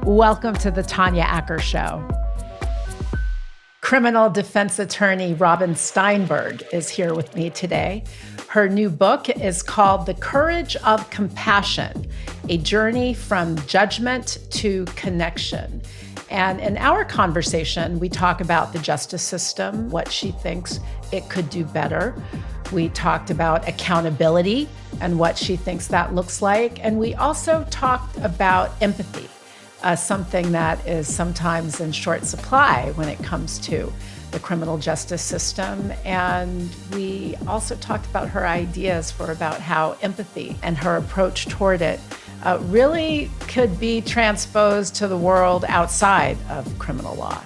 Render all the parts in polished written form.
Welcome to the Tanya Acker Show. Criminal defense attorney Robin Steinberg is here with me today. Her new book is called The Courage of Compassion, a journey from judgment to connection. And in our conversation, we talk about the justice system, what she thinks it could do better. We talked about accountability and what she thinks that looks like. And we also talked about empathy. Something that is sometimes in short supply when it comes to the criminal justice system. And we also talked about her ideas about how empathy and her approach toward it really could be transposed to the world outside of criminal law,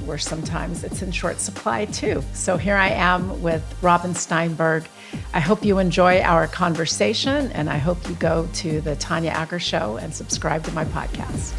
where sometimes it's in short supply too. So here I am with Robin Steinberg. I hope you enjoy our conversation, and I hope you go to the Tanya Acker Show and subscribe to my podcast.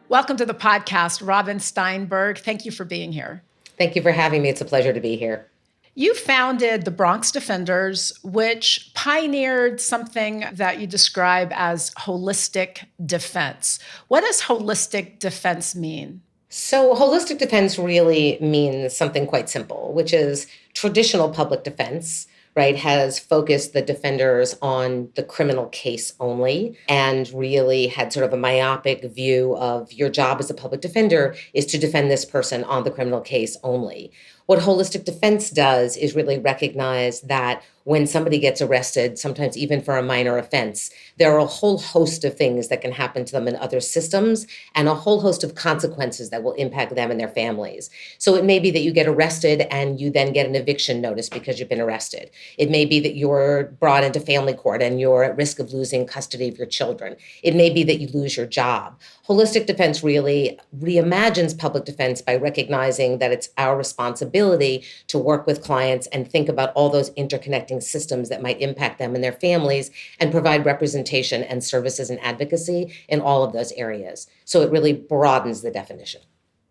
Welcome to the podcast, Robin Steinberg. Thank you for being here. Thank you for having me. It's a pleasure to be here. You founded the Bronx Defenders, which pioneered something that you describe as holistic defense. What does holistic defense mean? So holistic defense really means something quite simple, which is traditional public defense, right, has focused the defenders on the criminal case only and really had sort of a myopic view of your job as a public defender is to defend this person on the criminal case only. What holistic defense does is really recognize that when somebody gets arrested, sometimes even for a minor offense, there are a whole host of things that can happen to them in other systems and a whole host of consequences that will impact them and their families. So it may be that you get arrested and you then get an eviction notice because you've been arrested. It may be that you're brought into family court and you're at risk of losing custody of your children. It may be that you lose your job. Holistic defense really reimagines public defense by recognizing that it's our responsibility to work with clients and think about all those interconnecting systems that might impact them and their families and provide representation and services and advocacy in all of those areas. So it really broadens the definition.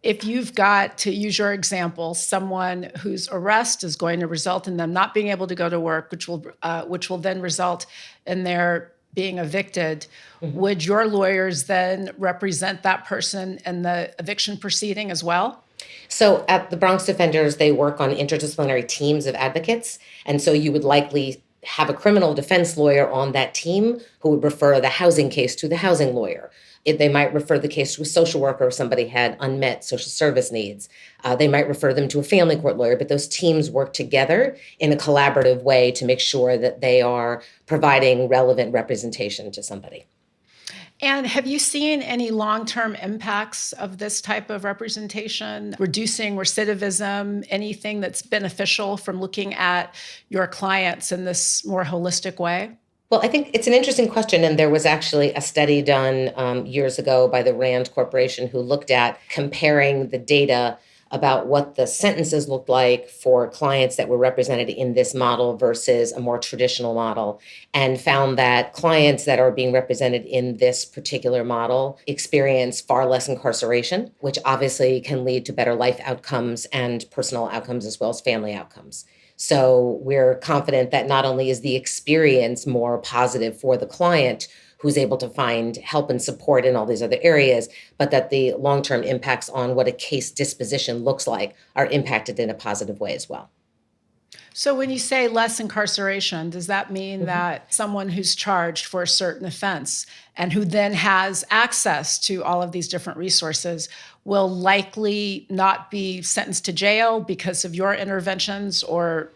If you've got, to use your example, someone whose arrest is going to result in them not being able to go to work, which will then result in their being evicted, would your lawyers then represent that person in the eviction proceeding as well? So at the Bronx Defenders, they work on interdisciplinary teams of advocates. And so you would likely have a criminal defense lawyer on that team who would refer the housing case to the housing lawyer. They might refer the case to a social worker if somebody had unmet social service needs. They might refer them to a family court lawyer, but those teams work together in a collaborative way to make sure that they are providing relevant representation to somebody. And have you seen any long-term impacts of this type of representation, reducing recidivism, anything that's beneficial from looking at your clients in this more holistic way? Well, I think it's an interesting question. And there was actually a study done years ago by the Rand Corporation who looked at comparing the data about what the sentences looked like for clients that were represented in this model versus a more traditional model, and found that clients that are being represented in this particular model experience far less incarceration, which obviously can lead to better life outcomes and personal outcomes as well as family outcomes. So we're confident that not only is the experience more positive for the client who's able to find help and support in all these other areas, but that the long-term impacts on what a case disposition looks like are impacted in a positive way as well. So when you say less incarceration, does that mean that someone who's charged for a certain offense and who then has access to all of these different resources will likely not be sentenced to jail because of your interventions or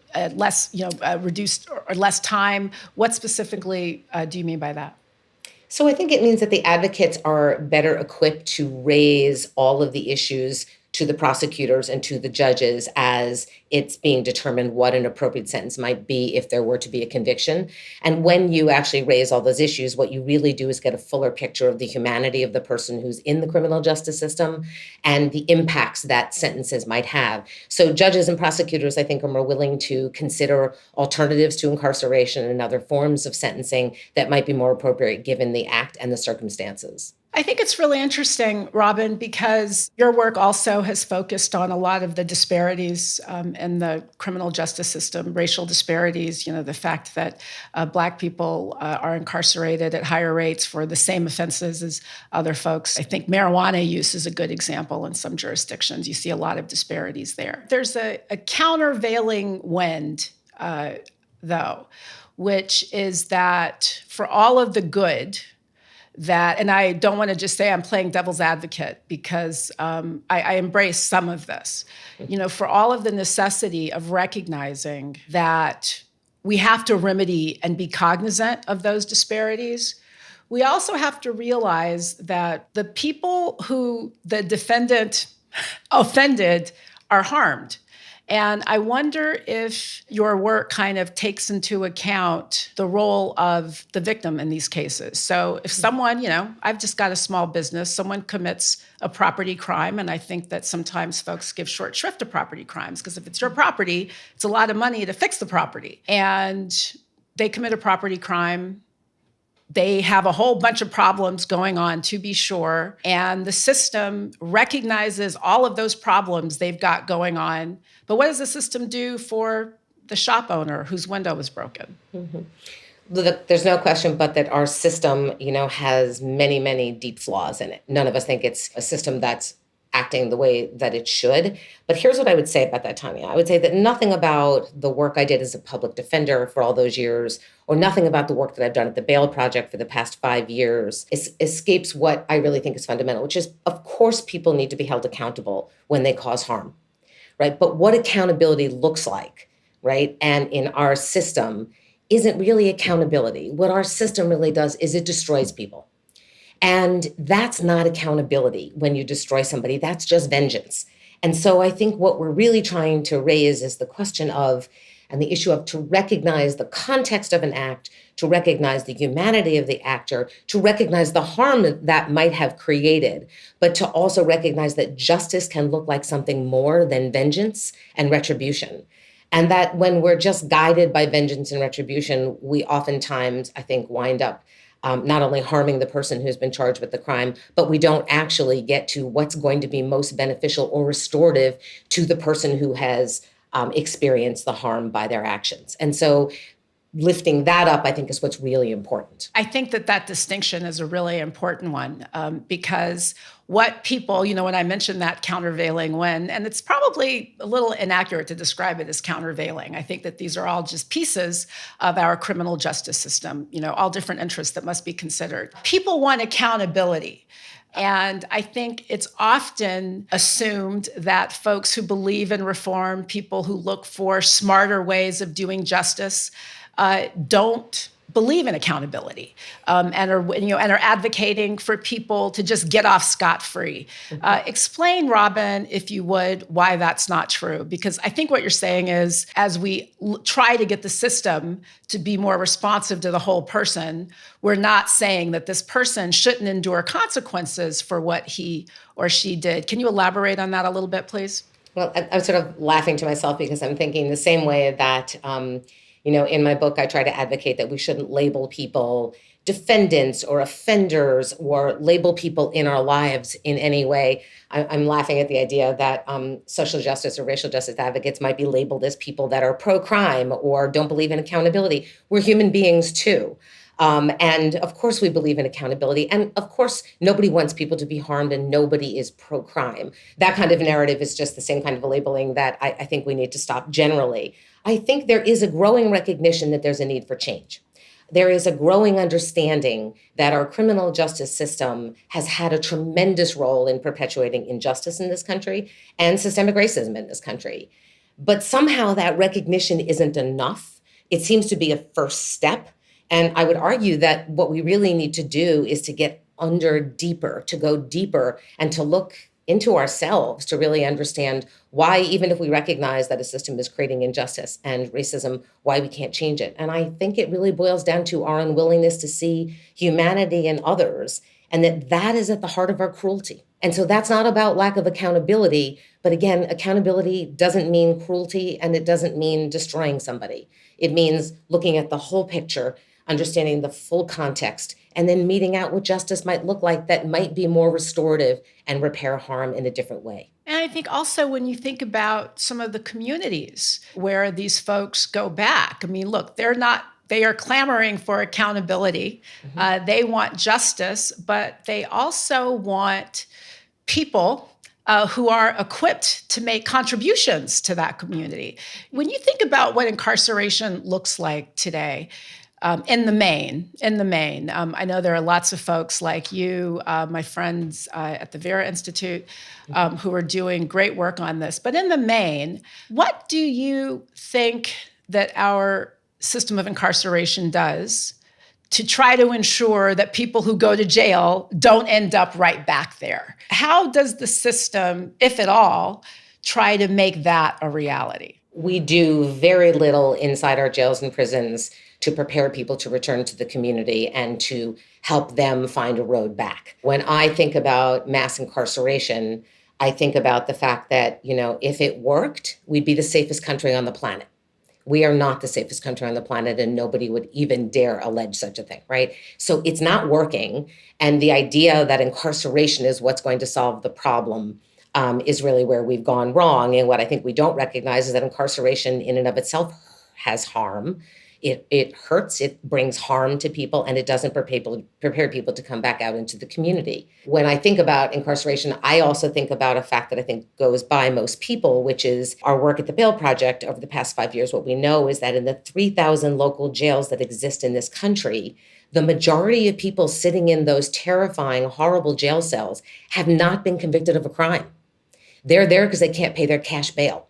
reduced or less time? What specifically do you mean by that? So I think it means that the advocates are better equipped to raise all of the issues to the prosecutors and to the judges as it's being determined what an appropriate sentence might be if there were to be a conviction. And when you actually raise all those issues, what you really do is get a fuller picture of the humanity of the person who's in the criminal justice system and the impacts that sentences might have. So judges and prosecutors, I think, are more willing to consider alternatives to incarceration and other forms of sentencing that might be more appropriate given the act and the circumstances. I think it's really interesting, Robin, because your work also has focused on a lot of the disparities in the criminal justice system, racial disparities, the fact that Black people are incarcerated at higher rates for the same offenses as other folks. I think marijuana use is a good example in some jurisdictions. You see a lot of disparities there. There's a countervailing wind, though, which is that for all of the good, and I don't want to just say I'm playing devil's advocate because I embrace some of this, for all of the necessity of recognizing that we have to remedy and be cognizant of those disparities. We also have to realize that the people who the defendant offended are harmed. And I wonder if your work kind of takes into account the role of the victim in these cases. So if someone, I've just got a small business, someone commits a property crime, and I think that sometimes folks give short shrift to property crimes because if it's your property, it's a lot of money to fix the property. And they commit a property crime. They have a whole bunch of problems going on, to be sure, and the system recognizes all of those problems they've got going on. But what does the system do for the shop owner whose window was broken? Mm-hmm. Look, there's no question but that our system, has many, many deep flaws in it. None of us think it's a system that's acting the way that it should. But here's what I would say about that, Tanya. I would say that nothing about the work I did as a public defender for all those years, or nothing about the work that I've done at the Bail Project for the past 5 years escapes what I really think is fundamental, which is, of course, people need to be held accountable when they cause harm, right? But what accountability looks like, right? And in our system isn't really accountability. What our system really does is it destroys people. And that's not accountability when you destroy somebody. That's just vengeance. And so I think what we're really trying to raise is the question of, and the issue of, to recognize the context of an act, to recognize the humanity of the actor, to recognize the harm that might have created, but to also recognize that justice can look like something more than vengeance and retribution. And that when we're just guided by vengeance and retribution, we oftentimes, I think, wind up not only harming the person who's been charged with the crime, but we don't actually get to what's going to be most beneficial or restorative to the person who has experienced the harm by their actions. And so lifting that up, I think, is what's really important. I think that distinction is a really important one because what people, when I mentioned that countervailing when, and it's probably a little inaccurate to describe it as countervailing. I think that these are all just pieces of our criminal justice system, all different interests that must be considered. People want accountability. And I think it's often assumed that folks who believe in reform, people who look for smarter ways of doing justice, don't believe in accountability and are advocating for people to just get off scot-free. Explain, Robin, if you would, why that's not true. Because I think what you're saying is, as we try to get the system to be more responsive to the whole person, we're not saying that this person shouldn't endure consequences for what he or she did. Can you elaborate on that a little bit, please? Well, I'm sort of laughing to myself because I'm thinking the same way that in my book, I try to advocate that we shouldn't label people defendants or offenders or label people in our lives in any way. I'm laughing at the idea that social justice or racial justice advocates might be labeled as people that are pro-crime or don't believe in accountability. We're human beings too. And of course, we believe in accountability. And of course, nobody wants people to be harmed and nobody is pro-crime. That kind of narrative is just the same kind of a labeling that I think we need to stop generally. I think there is a growing recognition that there's a need for change. There is a growing understanding that our criminal justice system has had a tremendous role in perpetuating injustice in this country and systemic racism in this country. But somehow that recognition isn't enough. It seems to be a first step. And I would argue that what we really need to do is to get deeper, to go deeper and to look into ourselves to really understand why, even if we recognize that a system is creating injustice and racism, why we can't change it. And I think it really boils down to our unwillingness to see humanity in others, and that is at the heart of our cruelty. And so that's not about lack of accountability, but again, accountability doesn't mean cruelty and it doesn't mean destroying somebody. It means looking at the whole picture, understanding the full context, and then meting out what justice might look like that might be more restorative and repair harm in a different way. And I think also when you think about some of the communities where these folks go back, I mean, look, they are clamoring for accountability. They want justice, but they also want people who are equipped to make contributions to that community. When you think about what incarceration looks like today, in the main, I know there are lots of folks like you, my friends at the Vera Institute, who are doing great work on this. But in the main, what do you think that our system of incarceration does to try to ensure that people who go to jail don't end up right back there? How does the system, if at all, try to make that a reality? We do very little inside our jails and prisons to prepare people to return to the community and to help them find a road back. When I think about mass incarceration, I think about the fact that, if it worked, we'd be the safest country on the planet. We are not the safest country on the planet, and nobody would even dare allege such a thing, right? So it's not working. And the idea that incarceration is what's going to solve the problem is really where we've gone wrong. And what I think we don't recognize is that incarceration in and of itself has harm. It hurts, it brings harm to people, and it doesn't prepare people to come back out into the community. When I think about incarceration, I also think about a fact that I think goes by most people, which is our work at the Bail Project over the past 5 years. What we know is that in the 3,000 local jails that exist in this country, the majority of people sitting in those terrifying, horrible jail cells have not been convicted of a crime. They're there because they can't pay their cash bail.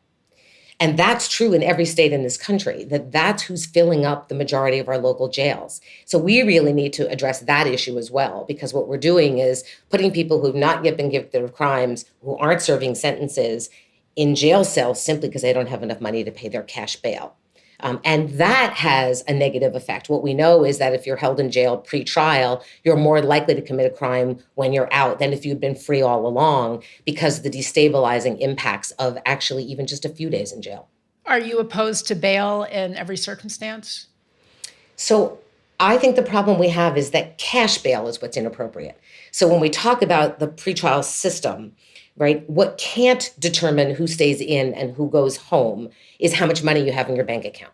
And that's true in every state in this country, that's who's filling up the majority of our local jails. So we really need to address that issue as well, because what we're doing is putting people who've not yet been convicted of crimes, who aren't serving sentences, in jail cells simply because they don't have enough money to pay their cash bail. And that has a negative effect. What we know is that if you're held in jail pre-trial, you're more likely to commit a crime when you're out than if you'd been free all along, because of the destabilizing impacts of actually even just a few days in jail. Are you opposed to bail in every circumstance? So I think the problem we have is that cash bail is what's inappropriate. So when we talk about the pretrial system, right, what can't determine who stays in and who goes home is how much money you have in your bank account.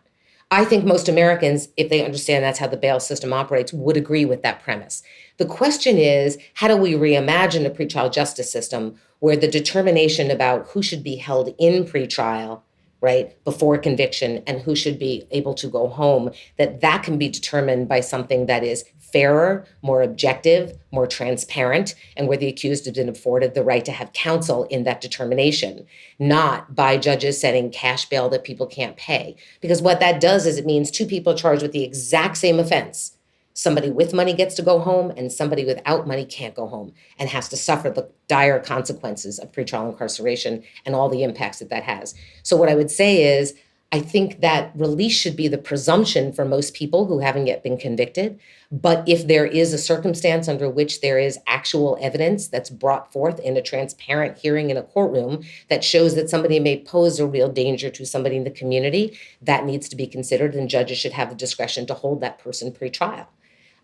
I think most Americans, if they understand that's how the bail system operates, would agree with that premise. The question is, how do we reimagine a pretrial justice system where the determination about who should be held in pretrial, right, before conviction, and who should be able to go home, that can be determined by something that is fairer, more objective, more transparent, and where the accused has been afforded the right to have counsel in that determination, not by judges setting cash bail that people can't pay. Because what that does is it means two people charged with the exact same offense. Somebody with money gets to go home, and somebody without money can't go home and has to suffer the dire consequences of pretrial incarceration and all the impacts that has. So what I would say is, I think that release should be the presumption for most people who haven't yet been convicted. But if there is a circumstance under which there is actual evidence that's brought forth in a transparent hearing in a courtroom that shows that somebody may pose a real danger to somebody in the community, that needs to be considered, and judges should have the discretion to hold that person pre-trial.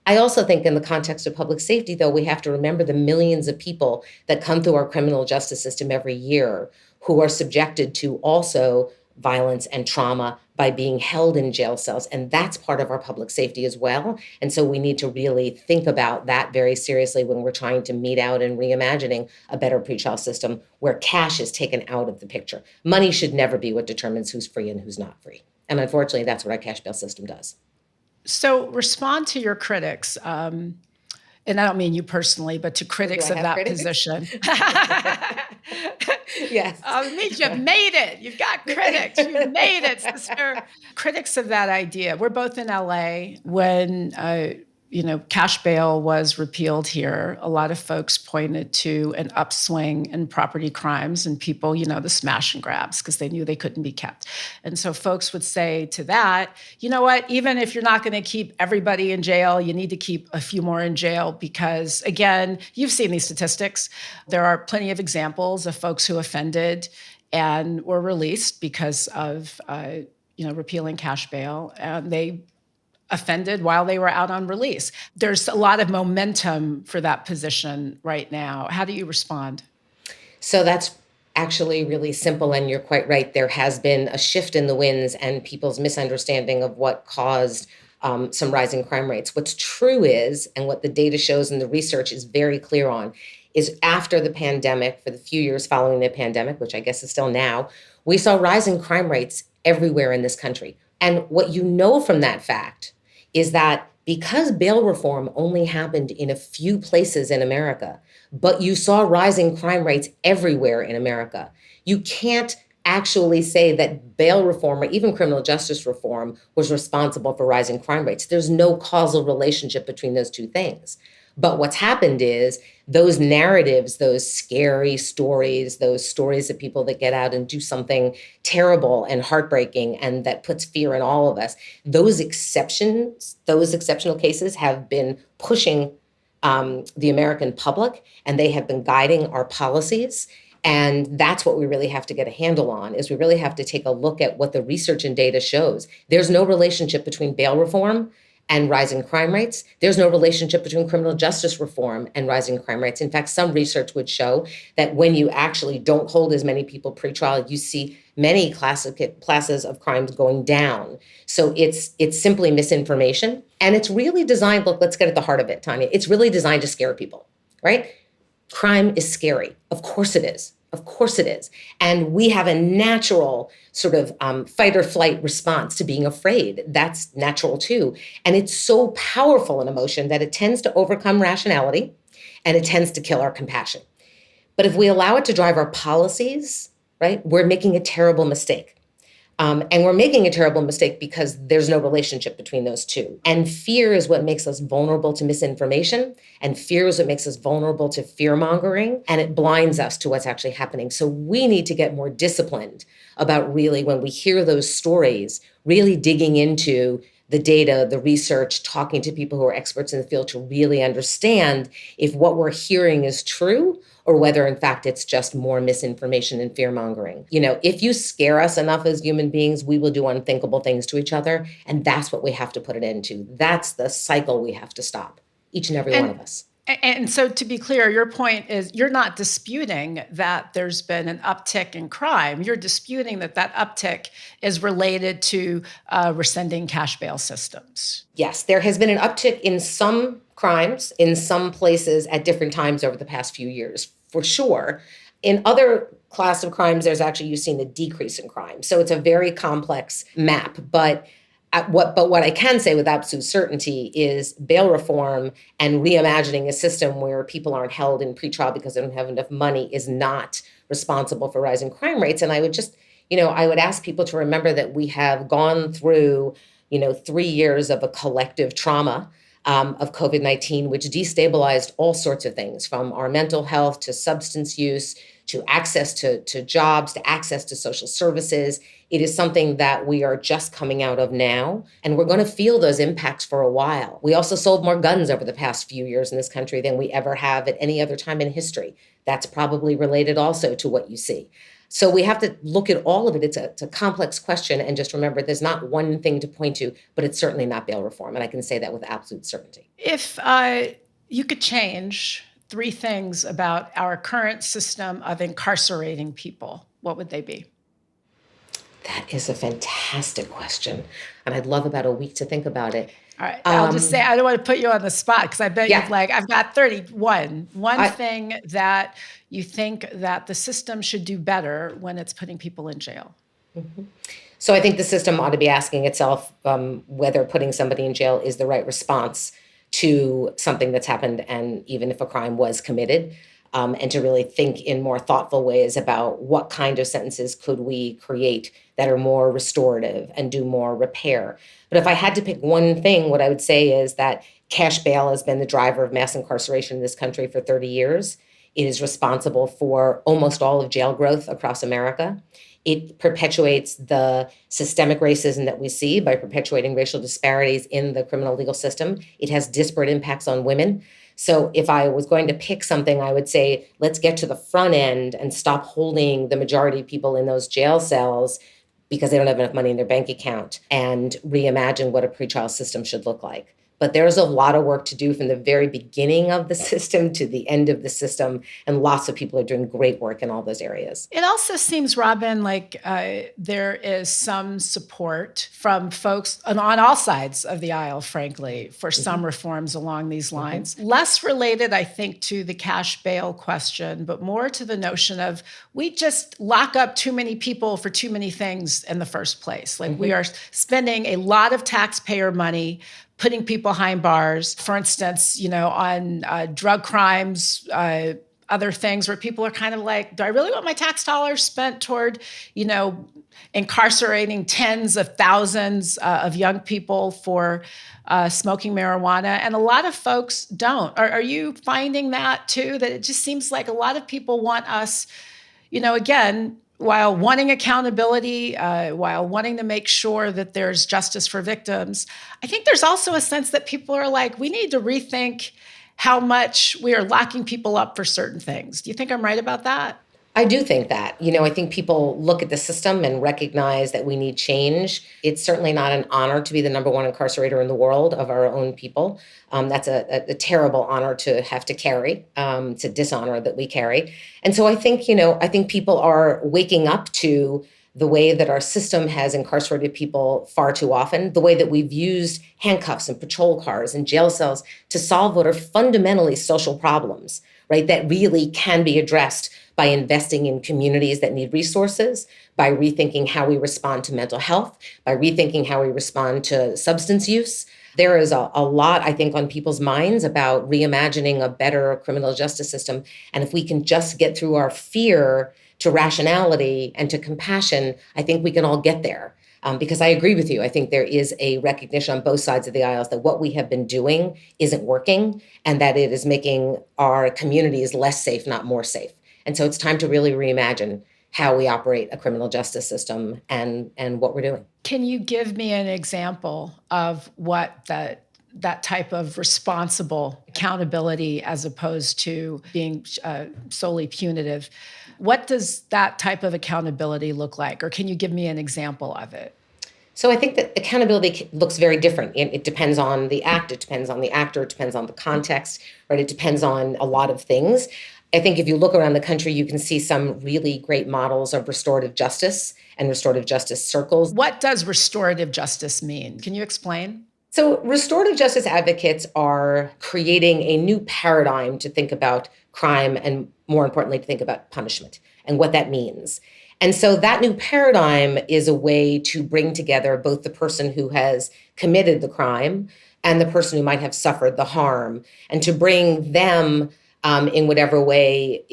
I also think in the context of public safety, though, we have to remember the millions of people that come through our criminal justice system every year who are subjected to also violence and trauma by being held in jail cells. And that's part of our public safety as well. And so we need to really think about that very seriously when we're trying to mete out and reimagining a better pretrial system where cash is taken out of the picture. Money should never be what determines who's free and who's not free. And unfortunately, that's what our cash bail system does. So respond to your critics. And I don't mean you personally, but to critics of that position. Yes. It means you've made it. You've got critics. You've made it, sister. Critics of that idea. We're both in LA when cash bail was repealed here. A lot of folks pointed to an upswing in property crimes and people, the smash and grabs, because they knew they couldn't be kept. And so folks would say to that, you know what, even if you're not going to keep everybody in jail, you need to keep a few more in jail because, again, you've seen these statistics. There are plenty of examples of folks who offended and were released because of, repealing cash bail. And they offended while they were out on release. There's a lot of momentum for that position right now. How do you respond? So that's actually really simple, and you're quite right. There has been a shift in the winds and people's misunderstanding of what caused some rising crime rates. What's true is, and what the data shows and the research is very clear on, is after the pandemic, for the few years following the pandemic, which I guess is still now, we saw rising crime rates everywhere in this country. And what you know from that fact is that because bail reform only happened in a few places in America, but you saw rising crime rates everywhere in America, you can't actually say that bail reform or even criminal justice reform was responsible for rising crime rates. There's no causal relationship between those two things. But what's happened is those narratives, those scary stories, those stories of people that get out and do something terrible and heartbreaking and that puts fear in all of us, those exceptional cases have been pushing the American public, and they have been guiding our policies. And that's what we really have to get a handle on, is we really have to take a look at what the research and data shows. There's no relationship between bail reform and rising crime rates. There's no relationship between criminal justice reform and rising crime rates. In fact, some research would show that when you actually don't hold as many people pretrial, you see many classes of crimes going down. So it's simply misinformation. And it's really designed, look, let's get at the heart of it, Tanya. It's really designed to scare people, right? Crime is scary. Of course it is. Of course it is. And we have a natural sort of fight or flight response to being afraid. That's natural too. And it's so powerful an emotion that it tends to overcome rationality and it tends to kill our compassion. But if we allow it to drive our policies, right, we're making a terrible mistake. And we're making a terrible mistake because there's no relationship between those two. And fear is what makes us vulnerable to misinformation. And fear is what makes us vulnerable to fear mongering. And it blinds us to what's actually happening. So we need to get more disciplined about really, when we hear those stories, really digging into the data, the research, talking to people who are experts in the field to really understand if what we're hearing is true or whether, in fact, it's just more misinformation and fear mongering. You know, if you scare us enough as human beings, we will do unthinkable things to each other. And that's what we have to put it into. That's the cycle we have to stop, each and every one of us. And so, to be clear, your point is you're not disputing that there's been an uptick in crime. You're disputing that uptick is related to rescinding cash bail systems. Yes, there has been an uptick in some crimes in some places at different times over the past few years, for sure. In other class of crimes, there's actually, you've seen a decrease in crime. So it's a very complex map. But what I can say with absolute certainty is bail reform and reimagining a system where people aren't held in pretrial because they don't have enough money is not responsible for rising crime rates. And I would just, I would ask people to remember that we have gone through, 3 years of a collective trauma of COVID-19, which destabilized all sorts of things, from our mental health to substance use, to access to jobs, to access to social services. It is something that we are just coming out of now, and we're going to feel those impacts for a while. We also sold more guns over the past few years in this country than we ever have at any other time in history. That's probably related also to what you see. So we have to look at all of it. It's a complex question, and just remember, there's not one thing to point to, but it's certainly not bail reform, and I can say that with absolute certainty. If you could change 3 things about our current system of incarcerating people, what would they be? That is a fantastic question. And I'd love about a week to think about it. All right. I'll just say, I don't want to put you on the spot because I bet you're like, I've got 31. One thing that you think that the system should do better when it's putting people in jail. Mm-hmm. So I think the system ought to be asking itself whether putting somebody in jail is the right response to something that's happened, and even if a crime was committed, and to really think in more thoughtful ways about what kind of sentences could we create that are more restorative and do more repair. But if I had to pick one thing, what I would say is that cash bail has been the driver of mass incarceration in this country for 30 years. It is responsible for almost all of jail growth across America. It perpetuates the systemic racism that we see by perpetuating racial disparities in the criminal legal system. It has disparate impacts on women. So if I was going to pick something, I would say, let's get to the front end and stop holding the majority of people in those jail cells because they don't have enough money in their bank account, and reimagine what a pretrial system should look like. But there's a lot of work to do from the very beginning of the system to the end of the system. And lots of people are doing great work in all those areas. It also seems, Robin, like there is some support from folks on all sides of the aisle, frankly, for some reforms along these lines. Less related, I think, to the cash bail question, but more to the notion of we just lock up too many people for too many things in the first place. Like we are spending a lot of taxpayer money putting people behind bars, for instance, on drug crimes, other things where people are kind of like, do I really want my tax dollars spent toward, incarcerating tens of thousands of young people for smoking marijuana? And a lot of folks don't. Are you finding that too, that it just seems like a lot of people want us, again, while wanting accountability, while wanting to make sure that there's justice for victims, I think there's also a sense that people are like, we need to rethink how much we are locking people up for certain things. Do you think I'm right about that? I do think that. I think people look at the system and recognize that we need change. It's certainly not an honor to be the number one incarcerator in the world of our own people. That's a terrible honor to have to carry. It's a dishonor that we carry. And so I think people are waking up to the way that our system has incarcerated people far too often, the way that we've used handcuffs and patrol cars and jail cells to solve what are fundamentally social problems, right, that really can be addressed by investing in communities that need resources, by rethinking how we respond to mental health, by rethinking how we respond to substance use. There is a lot, I think, on people's minds about reimagining a better criminal justice system. And if we can just get through our fear to rationality and to compassion, I think we can all get there. Because I agree with you. I think there is a recognition on both sides of the aisles that what we have been doing isn't working and that it is making our communities less safe, not more safe. And so it's time to really reimagine how we operate a criminal justice system and what we're doing. Can you give me an example of what that type of responsible accountability as opposed to being solely punitive? What does that type of accountability look like? Or can you give me an example of it? So I think that accountability looks very different. It depends on the act, it depends on the actor, it depends on the context, right? It depends on a lot of things. I think if you look around the country, you can see some really great models of restorative justice and restorative justice circles. What does restorative justice mean? Can you explain? So restorative justice advocates are creating a new paradigm to think about crime and, more importantly, to think about punishment and what that means. And so that new paradigm is a way to bring together both the person who has committed the crime and the person who might have suffered the harm, and to bring them in whatever way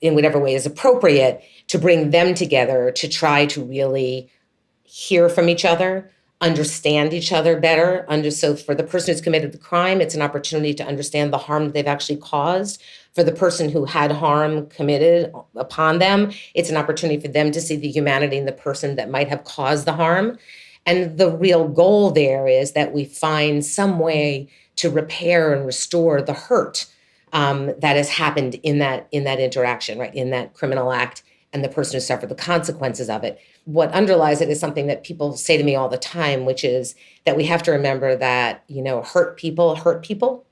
is appropriate, to bring them together to try to really hear from each other, understand each other better. So for the person who's committed the crime, it's an opportunity to understand the harm that they've actually caused. For the person who had harm committed upon them, it's an opportunity for them to see the humanity in the person that might have caused the harm. And the real goal there is that we find some way to repair and restore the hurt that has happened in that interaction, right, in that criminal act, and the person who suffered the consequences of it. What underlies it is something that people say to me all the time, which is that we have to remember that, hurt people hurt people.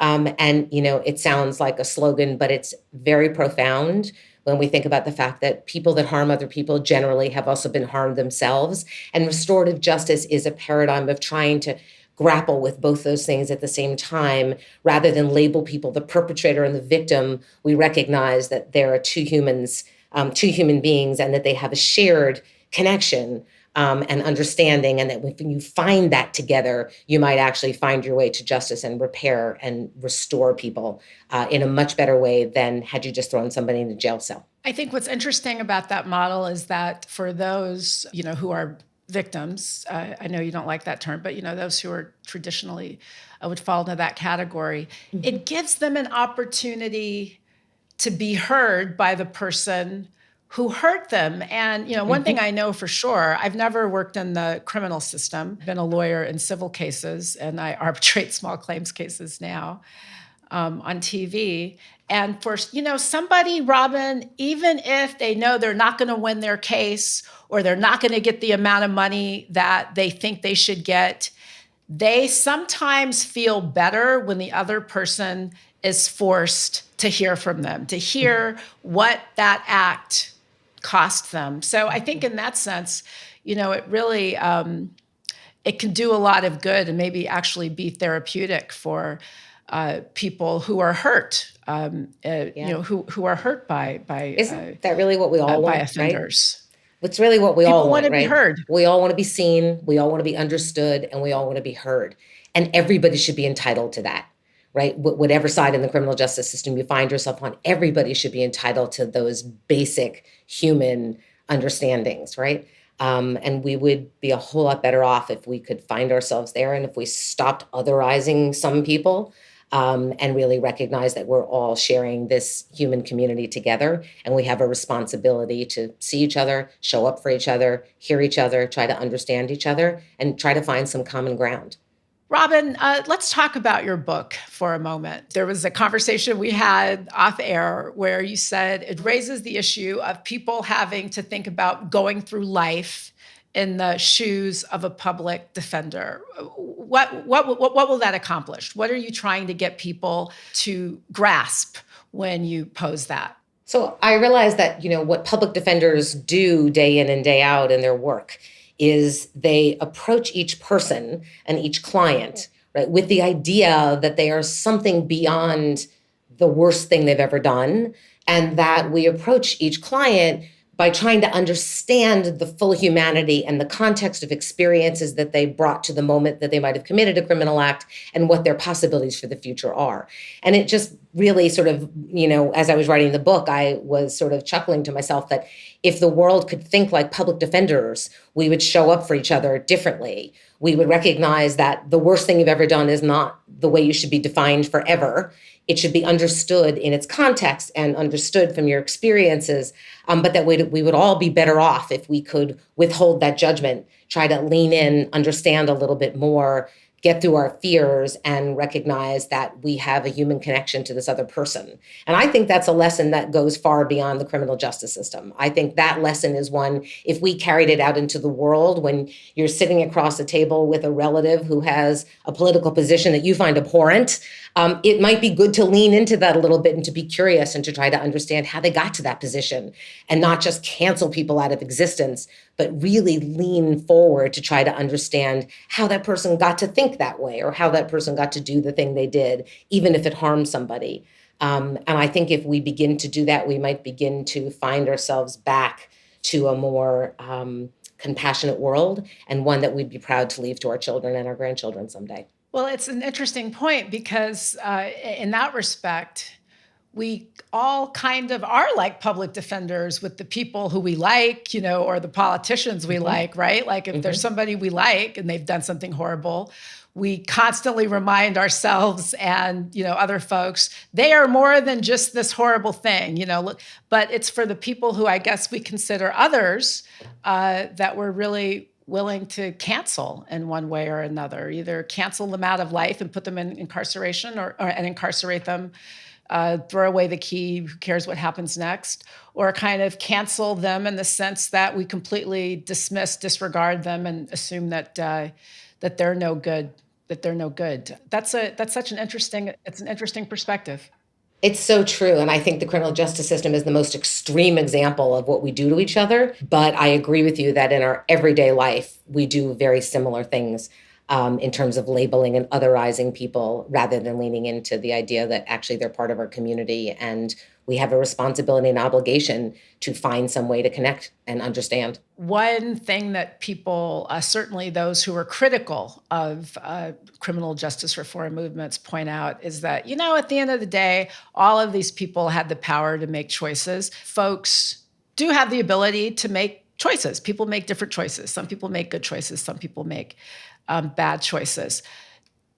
It sounds like a slogan, but it's very profound when we think about the fact that people that harm other people generally have also been harmed themselves. And restorative justice is a paradigm of trying to grapple with both those things at the same time. Rather than label people the perpetrator and the victim, we recognize that there are two human beings, and that they have a shared connection and understanding, and that when you find that together, you might actually find your way to justice and repair and restore people in a much better way than had you just thrown somebody in a jail cell. I think what's interesting about that model is that for those, who are victims, I know you don't like that term, but those who are traditionally would fall into that category, it gives them an opportunity to be heard by the person who hurt them. And, one thing I know for sure, I've never worked in the criminal system, been a lawyer in civil cases, and I arbitrate small claims cases now. on TV. And for, somebody, Robin, even if they know they're not going to win their case or they're not going to get the amount of money that they think they should get, they sometimes feel better when the other person is forced to hear from them, to hear what that act cost them. So I think in that sense, it really, it can do a lot of good and maybe actually be therapeutic for people who are hurt, who are hurt by Isn't that really what we all by want, offenders. Right? It's really what we People all want, want to be right? heard. We all want to be seen, we all want to be understood, and we all want to be heard. And everybody should be entitled to that, right? Whatever side in the criminal justice system you find yourself on, everybody should be entitled to those basic human understandings, right? And we would be a whole lot better off if we could find ourselves there and if we stopped otherizing some people. And really recognize that we're all sharing this human community together, and we have a responsibility to see each other, show up for each other, hear each other, try to understand each other, and try to find some common ground. Robin, let's talk about your book for a moment. There was a conversation we had off air where you said it raises the issue of people having to think about going through life in the shoes of a public defender. What will that accomplish? What are you trying to get people to grasp when you pose that? So I realize that, what public defenders do day in and day out in their work is they approach each person and each client, right, with the idea that they are something beyond the worst thing they've ever done, and that we approach each client by trying to understand the full humanity and the context of experiences that they brought to the moment that they might have committed a criminal act and what their possibilities for the future are. And it just really sort of, as I was writing the book, I was sort of chuckling to myself that if the world could think like public defenders, we would show up for each other differently. We would recognize that the worst thing you've ever done is not the way you should be defined forever. It should be understood in its context and understood from your experiences, but that we would all be better off if we could withhold that judgment, try to lean in, understand a little bit more, get through our fears, and recognize that we have a human connection to this other person. And I think that's a lesson that goes far beyond the criminal justice system. I think that lesson is one, if we carried it out into the world, when you're sitting across a table with a relative who has a political position that you find abhorrent, it might be good to lean into that a little bit and to be curious and to try to understand how they got to that position and not just cancel people out of existence, but really lean forward to try to understand how that person got to think that way or how that person got to do the thing they did, even if it harmed somebody. And I think if we begin to do that, we might begin to find ourselves back to a more compassionate world, and one that we'd be proud to leave to our children and our grandchildren someday. Well, it's an interesting point because in that respect, we all kind of are like public defenders with the people who we like, or the politicians we like, right? Like if there's somebody we like and they've done something horrible, we constantly remind ourselves and, other folks, they are more than just this horrible thing, but it's for the people who I guess we consider others that we're really willing to cancel in one way or another, either cancel them out of life and put them in incarceration or and incarcerate them, throw away the key, who cares what happens next, or kind of cancel them in the sense that we completely disregard them and assume that that they're no good, That's such an interesting perspective. It's so true. And I think the criminal justice system is the most extreme example of what we do to each other. But I agree with you that in our everyday life, we do very similar things in terms of labeling and otherizing people rather than leaning into the idea that actually they're part of our community and we have a responsibility and obligation to find some way to connect and understand. One thing that people, certainly those who are critical of criminal justice reform movements, point out is that, at the end of the day, all of these people had the power to make choices. Folks do have the ability to make choices. People make different choices. Some people make good choices. Some people make bad choices.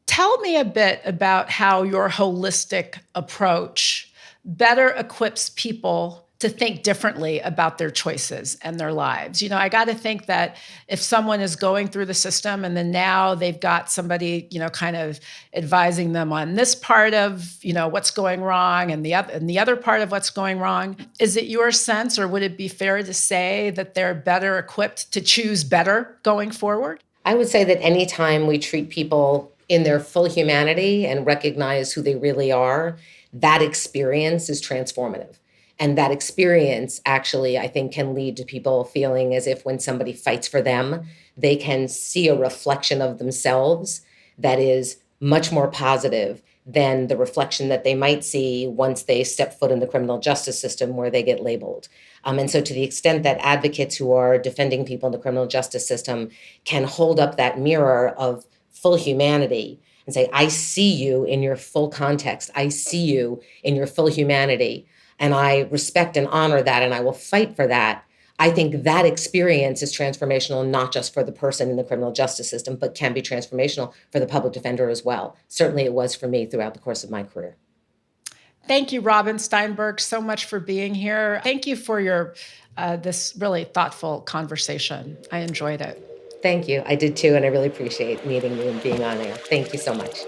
Tell me a bit about how your holistic approach better equips people to think differently about their choices and their lives. I got to think that if someone is going through the system and then now they've got somebody, kind of advising them on this part of, what's going wrong and the other part of what's going wrong, is it your sense, or would it be fair to say that they're better equipped to choose better going forward? I would say that anytime we treat people in their full humanity and recognize who they really are, that experience is transformative. And that experience actually, I think, can lead to people feeling as if when somebody fights for them, they can see a reflection of themselves that is much more positive than the reflection that they might see once they step foot in the criminal justice system where they get labeled. And so to the extent that advocates who are defending people in the criminal justice system can hold up that mirror of full humanity and say, I see you in your full context. I see you in your full humanity. And I respect and honor that, and I will fight for that. I think that experience is transformational, not just for the person in the criminal justice system, but can be transformational for the public defender as well. Certainly it was for me throughout the course of my career. Thank you, Robin Steinberg, so much for being here. Thank you for your this really thoughtful conversation. I enjoyed it. Thank you. I did too, and I really appreciate meeting you and being on air. Thank you so much.